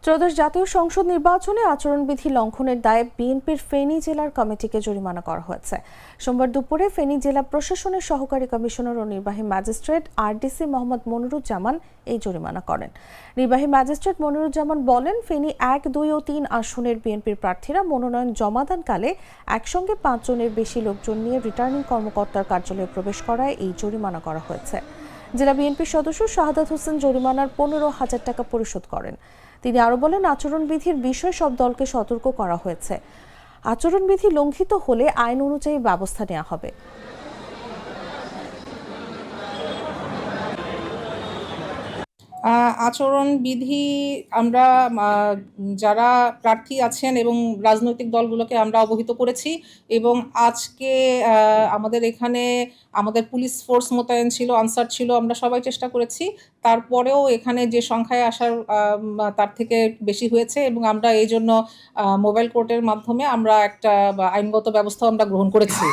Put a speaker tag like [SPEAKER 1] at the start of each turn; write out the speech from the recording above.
[SPEAKER 1] ত্রয়োদশ জাতীয় সংসদ নির্বাচনে আচরণবিধি লঙ্ঘনের দায়ে বিএনপির ফেনী জেলার কমিটিকে জরিমানা করা হয়েছে। সোমবার দুপুরে ফেনী জেলা প্রশাসনের সহকারী কমিশনার ও নির্বাহী ম্যাজিস্ট্রেট আরডিসি মোহাম্মদ মনিরুজ্জামান এই জরিমানা করেন। নির্বাহী ম্যাজিস্ট্রেট মনিরুজ্জামান বলেন, ফেনী 1, 2 ও 3 আসনের বিএনপির প্রার্থীরা মনোনয়ন জমাদানকালে একসঙ্গে 5 জনের বেশি লোকজন নিয়ে রিটার্নিং কর্মকর্তার কার্যালয়ে প্রবেশ করায় এই জরিমানা করা হয়েছে। জেলা বিএনপির সদস্য শাহাদাত হোসেন জরিমানার 15,000 টাকা পরিশোধ করেন। তিনি আরো বলেন, আচরণবিধির বিষয়ে সব দলকে সতর্ক করা হয়েছে। আচরণবিধি লঙ্ঘিত হলে আইন অনুযায়ী ব্যবস্থা নেওয়া হবে।
[SPEAKER 2] আচরণবিধি আমরা যারা প্রার্থী আছেন এবং রাজনৈতিক দলগুলোকে আমরা অবহিত করেছি এবং আজকে আমাদের এখানে আমাদের পুলিশ ফোর্স মোতায়েন ছিল, আনসার ছিল, আমরা সবাই চেষ্টা করেছি। তারপরেও এখানে যে সংখ্যায় আসার তার থেকে বেশি হয়েছে এবং আমরা এই জন্য মোবাইল কোর্টের মাধ্যমে আমরা একটা আইনগত ব্যবস্থা আমরা গ্রহণ করেছি।